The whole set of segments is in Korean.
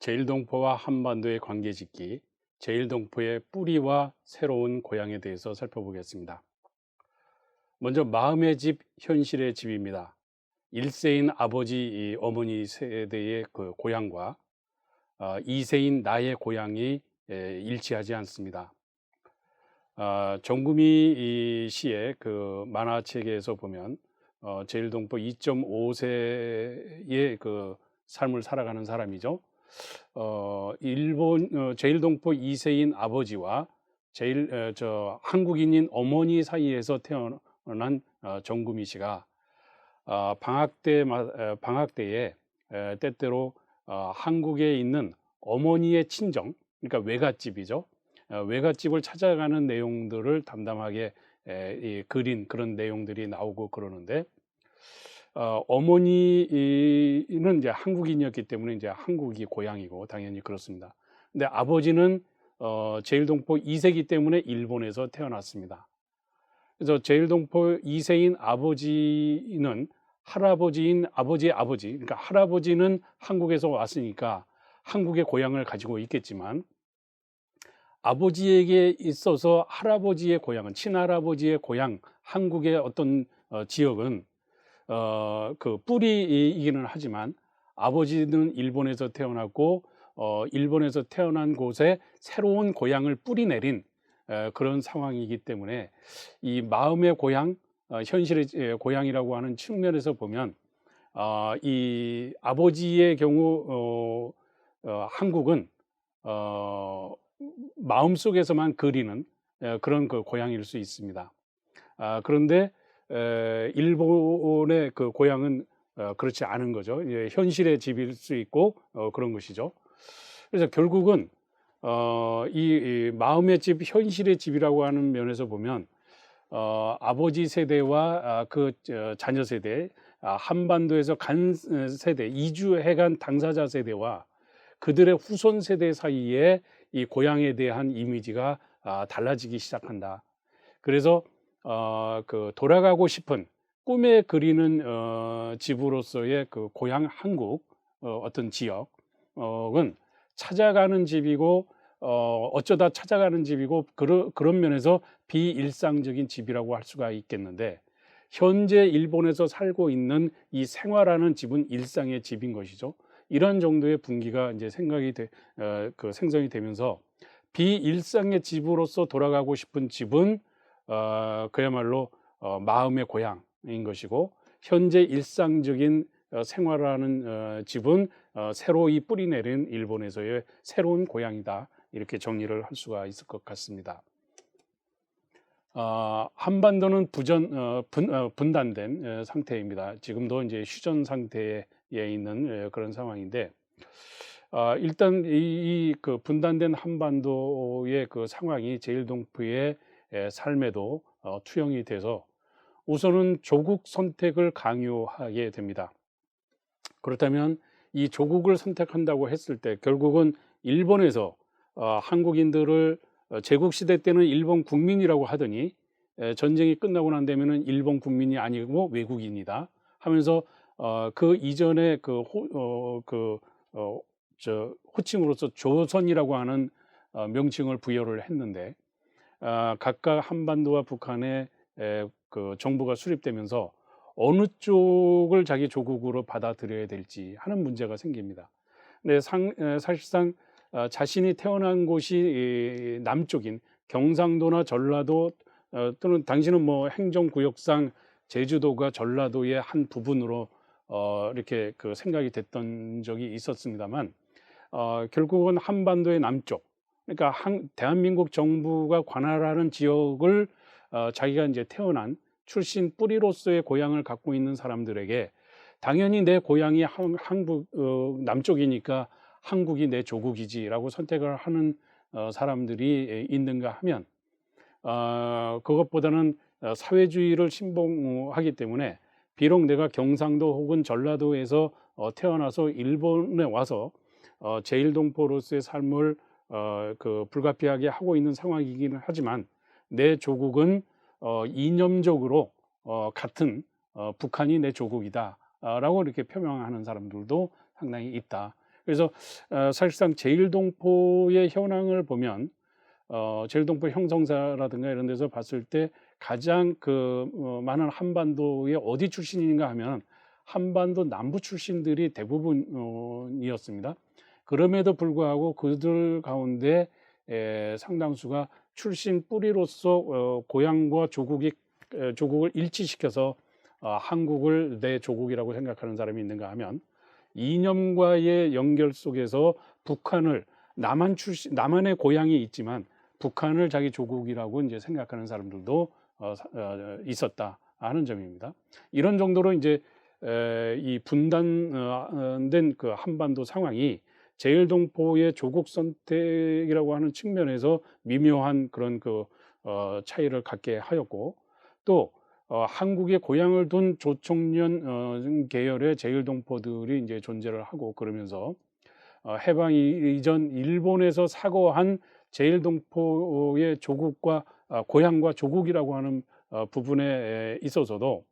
제일동포와 한반도의 관계짓기, 제일동포의 뿌리와 새로운 고향에 대해서 살펴보겠습니다. 먼저 마음의 집, 현실의 집입니다. 1세인 아버지, 어머니 세대의 그 고향과 2세인 나의 고향이 일치하지 않습니다. 정구미 시의 그 만화책에서 보면 제일동포 2.5세의 그 삶을 살아가는 사람이죠. 제일동포 2세인 아버지와 한국인인 어머니 사이에서 태어난 정구미 씨가 방학 때에 때때로 한국에 있는 어머니의 친정, 그러니까 외갓집이죠. 외갓집을 찾아가는 내용들을 담담하게 그린 그런 내용들이 나오고 그러는데, 어머니는 이제 한국인이었기 때문에 이제 한국이 고향이고 당연히 그렇습니다. 근데 아버지는 제일동포 2세이기 때문에 일본에서 태어났습니다. 그래서 제일동포 2세인 아버지는 할아버지인 아버지의 아버지, 그러니까 할아버지는 한국에서 왔으니까 한국의 고향을 가지고 있겠지만, 아버지에게 있어서 할아버지의 고향은, 친할아버지의 고향, 한국의 어떤 지역은 그 뿌리이기는 하지만 아버지는 일본에서 태어났고 일본에서 태어난 곳에 새로운 고향을 뿌리내린 그런 상황이기 때문에 이 마음의 고향, 현실의 고향이라고 하는 측면에서 보면 이 아버지의 경우 한국은 마음속에서만 그리는 그런 그 고향일 수 있습니다. 그런데 일본의 그 고향은 그렇지 않은 거죠. 현실의 집일 수 있고 그런 것이죠. 그래서 결국은 이 마음의 집, 현실의 집이라고 하는 면에서 보면 아버지 세대와 그 자녀 세대, 한반도에서 간 세대, 이주해간 당사자 세대와 그들의 후손 세대 사이에 이 고향에 대한 이미지가 달라지기 시작한다. 그래서 그 돌아가고 싶은 꿈에 그리는 집으로서의 그 고향 한국 어떤 지역은 찾아가는 집이고 어쩌다 찾아가는 집이고 그런 면에서 비일상적인 집이라고 할 수가 있겠는데, 현재 일본에서 살고 있는 이 생활하는 집은 일상의 집인 것이죠. 이런 정도의 분기가 이제 그 생성이 되면서 비일상의 집으로서 돌아가고 싶은 집은 그야말로 마음의 고향인 것이고, 현재 일상적인 생활하는 집은 새로이 뿌리내린 일본에서의 새로운 고향이다, 이렇게 정리를 할 수가 있을 것 같습니다. 한반도는 분단된 상태입니다. 지금도 이제 휴전 상태에 있는 그런 상황인데, 일단 그 분단된 한반도의 그 상황이 제일동포의 삶에도 투영이 돼서 우선은 조국 선택을 강요하게 됩니다. 그렇다면 이 조국을 선택한다고 했을 때 결국은 일본에서 한국인들을 제국 시대 때는 일본 국민이라고 하더니 전쟁이 끝나고 난 다음에는 일본 국민이 아니고 외국인이다 하면서 그 이전에 호칭으로서 조선이라고 하는 명칭을 부여를 했는데, 각각 한반도와 북한의 그 정부가 수립되면서 어느 쪽을 자기 조국으로 받아들여야 될지 하는 문제가 생깁니다. 근데 사실상 자신이 태어난 곳이 남쪽인 경상도나 전라도 또는 당시는 뭐 행정구역상 제주도가 전라도의 한 부분으로 이렇게 그 생각이 됐던 적이 있었습니다만, 결국은 한반도의 남쪽, 그러니까 대한민국 정부가 관할하는 지역을 자기가 이제 태어난 출신 뿌리로서의 고향을 갖고 있는 사람들에게 당연히 내 고향이 한국 남쪽이니까 한국이 내 조국이지라고 선택을 하는 사람들이 있는가 하면 그것보다는 사회주의를 신봉하기 때문에 비록 내가 경상도 혹은 전라도에서 태어나서 일본에 와서 제일동포로서의 삶을 그 불가피하게 하고 있는 상황이기는 하지만 내 조국은 이념적으로 같은 북한이 내 조국이다 라고 이렇게 표명하는 사람들도 상당히 있다. 그래서 사실상 제일동포의 현황을 보면 제일동포 형성사라든가 이런 데서 봤을 때 가장 많은 한반도의 어디 출신인가 하면 한반도 남부 출신들이 대부분이었습니다. 그럼에도 불구하고 그들 가운데 상당수가 출신 뿌리로서 고향과 조국을 일치시켜서 한국을 내 조국이라고 생각하는 사람이 있는가 하면 이념과의 연결 속에서 북한을 남한의 고향이 있지만 북한을 자기 조국이라고 이제 생각하는 사람들도 있었다 하는 점입니다. 이런 정도로 이제 이 분단된 그 한반도 상황이 제일동포의 조국 선택이라고 하는 측면에서 미묘한 그런 차이를 갖게 하였고, 또 한국에 고향을 둔 조총련 계열의 제일동포들이 이제 존재를 하고, 그러면서 해방 이전 일본에서 사고한 제일동포의 조국과 고향과 조국이라고 하는 부분에 있어서도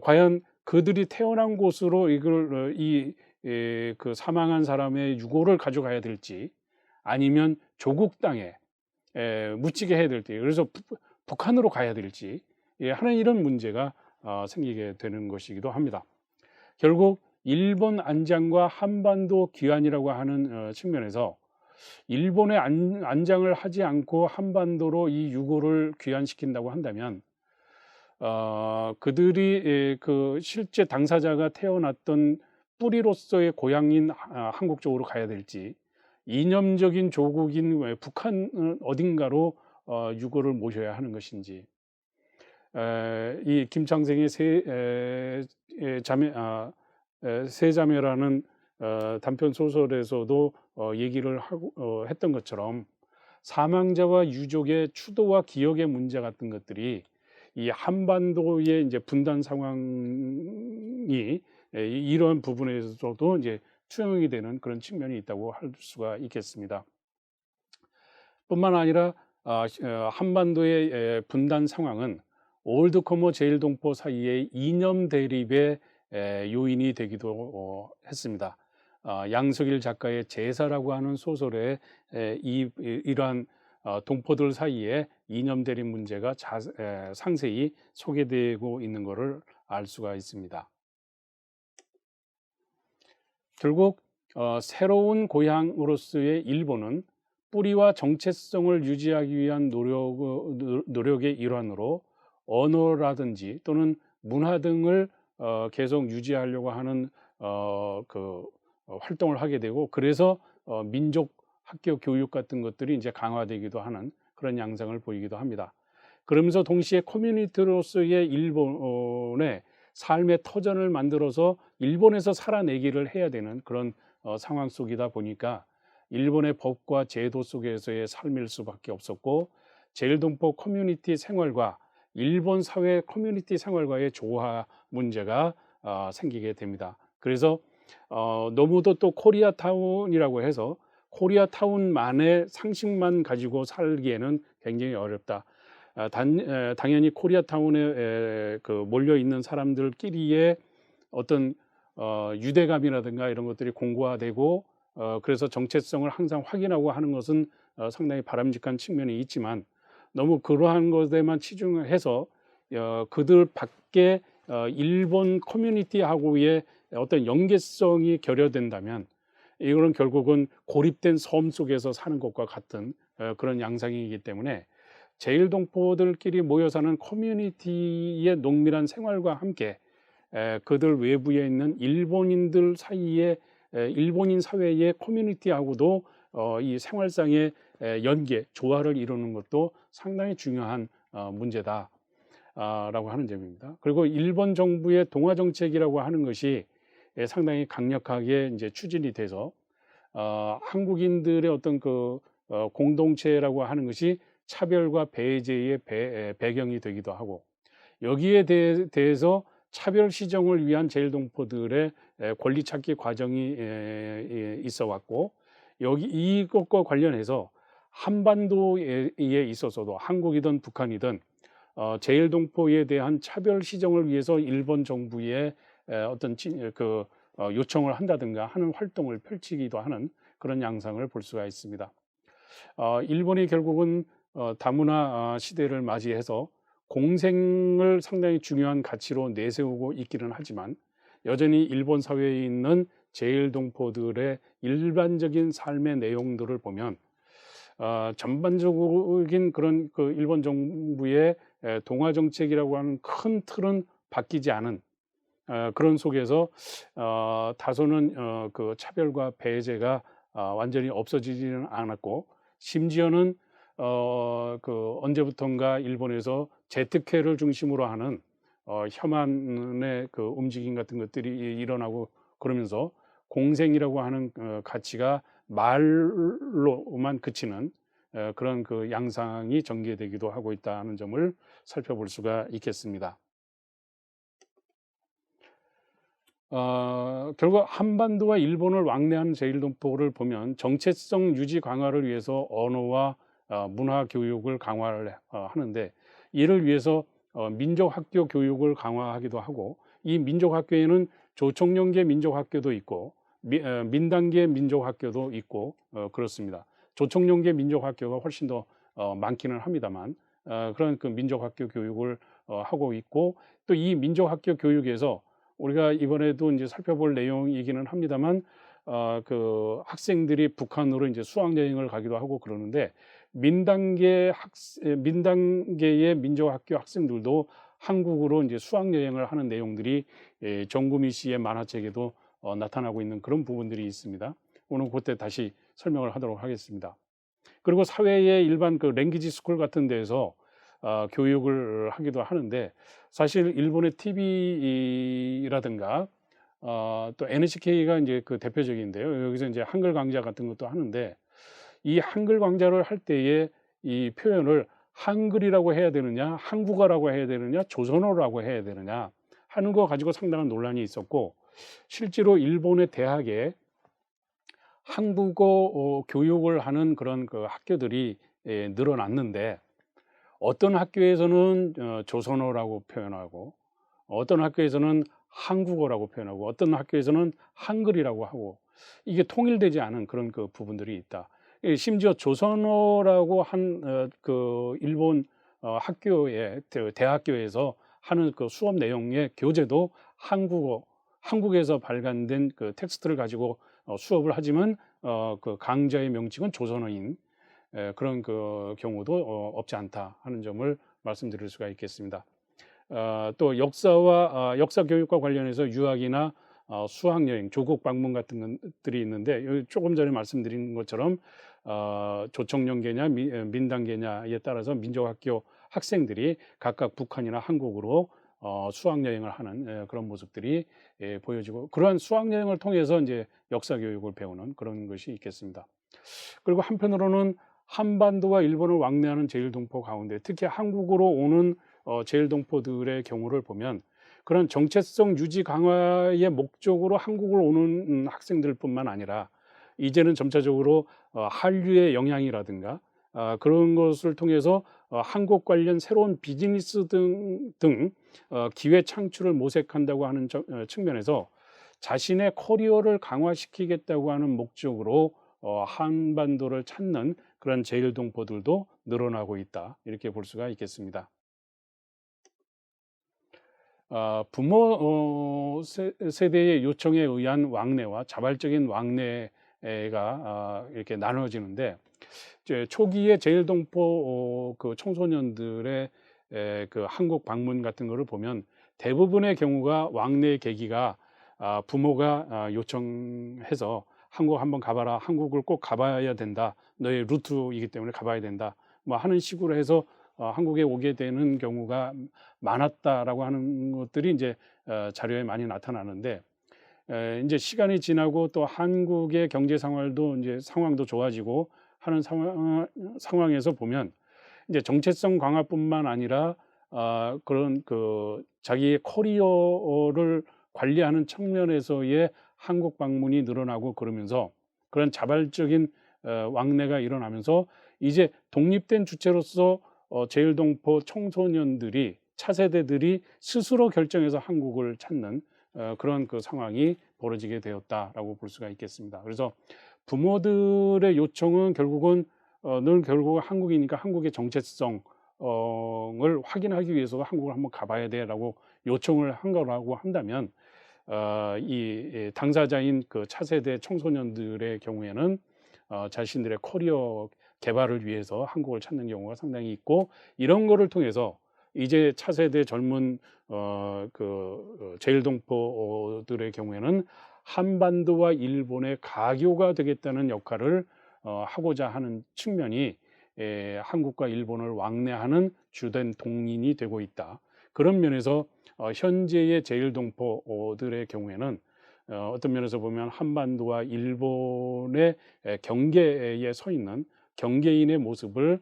과연 그들이 태어난 곳으로 그 사망한 사람의 유고를 가져가야 될지, 아니면 조국 땅에 묻히게 해야 될지, 그래서 북한으로 가야 될지 하는 이런 문제가 생기게 되는 것이기도 합니다. 결국 일본 안장과 한반도 귀환이라고 하는 측면에서 일본에 안장을 하지 않고 한반도로 이 유고를 귀환시킨다고 한다면 그들이 그 실제 당사자가 태어났던 뿌리로서의 고향인 한국 쪽으로 가야 될지, 이념적인 조국인 북한 어딘가로 유고를 모셔야 하는 것인지, 이 김창생의 세자매라는 단편 소설에서도 얘기를 했던 것처럼 사망자와 유족의 추도와 기억의 문제 같은 것들이 이 한반도의 이제 분단 상황이 이런 부분에서도 이제 투영이 되는 그런 측면이 있다고 할 수가 있겠습니다. 뿐만 아니라 한반도의 분단 상황은 올드커머 제일동포 사이의 이념 대립의 요인이 되기도 했습니다. 양석일 작가의 제사라고 하는 소설에 이러한 동포들 사이에 이념 대립 문제가 상세히 소개되고 있는 것을 알 수가 있습니다. 결국 새로운 고향으로서의 일본은 뿌리와 정체성을 유지하기 위한 노력의 일환으로 언어라든지 또는 문화 등을 계속 유지하려고 하는 활동을 하게 되고, 그래서 민족 학교 교육 같은 것들이 이제 강화되기도 하는 그런 양상을 보이기도 합니다. 그러면서 동시에 커뮤니티로서의 일본의 삶의 터전을 만들어서 일본에서 살아내기를 해야 되는 그런 상황 속이다 보니까 일본의 법과 제도 속에서의 삶일 수밖에 없었고, 제일동포 커뮤니티 생활과 일본 사회 커뮤니티 생활과의 조화 문제가 생기게 됩니다. 그래서 너무도 또 코리아타운이라고 해서 코리아타운만의 상식만 가지고 살기에는 굉장히 어렵다. 당연히 코리아타운에 몰려 있는 사람들끼리의 어떤 유대감이라든가 이런 것들이 공고화되고, 그래서 정체성을 항상 확인하고 하는 것은 상당히 바람직한 측면이 있지만, 너무 그러한 것에만 치중해서 그들 밖에 일본 커뮤니티하고의 어떤 연계성이 결여된다면 이거는 결국은 고립된 섬 속에서 사는 것과 같은 그런 양상이기 때문에 제일동포들끼리 모여 사는 커뮤니티의 농밀한 생활과 함께 그들 외부에 있는 일본인들 사이에 일본인 사회의 커뮤니티하고도 이 생활상의 연계, 조화를 이루는 것도 상당히 중요한 문제다라고 하는 점입니다. 그리고 일본 정부의 동화 정책이라고 하는 것이 상당히 강력하게 이제 추진이 돼서 한국인들의 어떤 공동체라고 하는 것이 차별과 배제의 배경이 되기도 하고, 여기에 대해서 차별 시정을 위한 제일동포들의 권리 찾기 과정이 있어 왔고, 이것과 관련해서 한반도에 있어서도 한국이든 북한이든 제일동포에 대한 차별 시정을 위해서 일본 정부의 어떤 요청을 한다든가 하는 활동을 펼치기도 하는 그런 양상을 볼 수가 있습니다. 일본이 결국은 다문화 시대를 맞이해서 공생을 상당히 중요한 가치로 내세우고 있기는 하지만 여전히 일본 사회에 있는 제일동포들의 일반적인 삶의 내용들을 보면 전반적인 그런 그 일본 정부의 동화 정책이라고 하는 큰 틀은 바뀌지 않은 그런 속에서 다소는 그 차별과 배제가 완전히 없어지지는 않았고, 심지어는 그 언제부턴가 일본에서 재특회를 중심으로 하는 혐한의 그 움직임 같은 것들이 일어나고 그러면서 공생이라고 하는 가치가 말로만 그치는 그런 그 양상이 전개되기도 하고 있다는 점을 살펴볼 수가 있겠습니다. 결국 한반도와 일본을 왕래하는 제일동포를 보면 정체성 유지 강화를 위해서 언어와 문화 교육을 강화를 하는데, 이를 위해서 민족학교 교육을 강화하기도 하고, 이 민족학교에는 조총련계 민족학교도 있고 민단계 민족학교도 있고 그렇습니다. 조총련계 민족학교가 훨씬 더 많기는 합니다만 그런 그 민족학교 교육을 하고 있고, 또 이 민족학교 교육에서 우리가 이번에도 이제 살펴볼 내용이기는 합니다만 그 학생들이 북한으로 이제 수학 여행을 가기도 하고 그러는데, 민단계의 민족학교 학생들도 한국으로 이제 수학 여행을 하는 내용들이 정구미 씨의 만화책에도 나타나고 있는 그런 부분들이 있습니다. 오늘 그때 다시 설명을 하도록 하겠습니다. 그리고 사회의 일반 그 랭귀지 스쿨 같은 데에서 교육을 하기도 하는데, 사실 일본의 TV라든가 또 NHK가 이제 그 대표적인데요. 여기서 이제 한글 강좌 같은 것도 하는데, 이 한글 강좌를 할 때에 이 표현을 한글이라고 해야 되느냐, 한국어라고 해야 되느냐, 조선어라고 해야 되느냐 하는 거 가지고 상당한 논란이 있었고, 실제로 일본의 대학에 한국어 교육을 하는 그런 그 학교들이 늘어났는데, 어떤 학교에서는 조선어라고 표현하고, 어떤 학교에서는 한국어라고 표현하고, 어떤 학교에서는 한글이라고 하고, 이게 통일되지 않은 그런 그 부분들이 있다. 심지어 조선어라고 한 그 일본 학교에 대학교에서 하는 그 수업 내용의 교재도 한국에서 발간된 그 텍스트를 가지고 수업을 하지만 그 강좌의 명칭은 조선어인 그런 그 경우도 없지 않다 하는 점을 말씀드릴 수가 있겠습니다. 또 역사 교육과 관련해서 유학이나 수학 여행, 조국 방문 같은 것들이 있는데, 조금 전에 말씀드린 것처럼 조총련계냐 민단계냐에 따라서 민족학교 학생들이 각각 북한이나 한국으로 수학 여행을 하는 그런 모습들이 보여지고, 그러한 수학 여행을 통해서 이제 역사 교육을 배우는 그런 것이 있겠습니다. 그리고 한편으로는 한반도와 일본을 왕래하는 제일동포 가운데 특히 한국으로 오는 제일동포들의 경우를 보면, 그런 정체성 유지 강화의 목적으로 한국을 오는 학생들뿐만 아니라 이제는 점차적으로 한류의 영향이라든가 그런 것을 통해서 한국 관련 새로운 비즈니스 등 기회 창출을 모색한다고 하는 측면에서 자신의 커리어를 강화시키겠다고 하는 목적으로 한반도를 찾는 그런 제일동포들도 늘어나고 있다, 이렇게 볼 수가 있겠습니다. 부모 세대의 요청에 의한 왕래와 자발적인 왕래가 이렇게 나눠지는데, 초기에 제일동포 그 청소년들의 그 한국 방문 같은 거를 보면 대부분의 경우가 왕래의 계기가 부모가 요청해서 한국 한번 가봐라, 한국을 꼭 가봐야 된다, 너의 루트이기 때문에 가봐야 된다 뭐 하는 식으로 해서 한국에 오게 되는 경우가 많았다라고 하는 것들이 이제 자료에 많이 나타나는데, 이제 시간이 지나고 또 한국의 경제 상황도 좋아지고 하는 상황에서 보면 이제 정체성 강화뿐만 아니라 그런 그 자기의 커리어를 관리하는 측면에서의 한국 방문이 늘어나고 그러면서 그런 자발적인 왕래가 일어나면서 이제 독립된 주체로서 제일동포 청소년들이 차세대들이 스스로 결정해서 한국을 찾는 그런 그 상황이 벌어지게 되었다라고 볼 수가 있겠습니다. 그래서 부모들의 요청은 결국은 늘 결국 한국이니까 한국의 정체성을 확인하기 위해서 한국을 한번 가봐야 돼라고 요청을 한 거라고 한다면 이 당사자인 그 차세대 청소년들의 경우에는 자신들의 커리어 개발을 위해서 한국을 찾는 경우가 상당히 있고, 이런 거를 통해서 이제 차세대 젊은 제일동포들의 경우에는 한반도와 일본의 가교가 되겠다는 역할을 하고자 하는 측면이 한국과 일본을 왕래하는 주된 동인이 되고 있다. 그런 면에서 현재의 제일동포들의 경우에는 어떤 면에서 보면 한반도와 일본의 경계에 서 있는 경계인의 모습을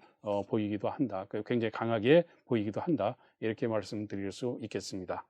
보이기도 한다. 굉장히 강하게 보이기도 한다. 이렇게 말씀드릴 수 있겠습니다.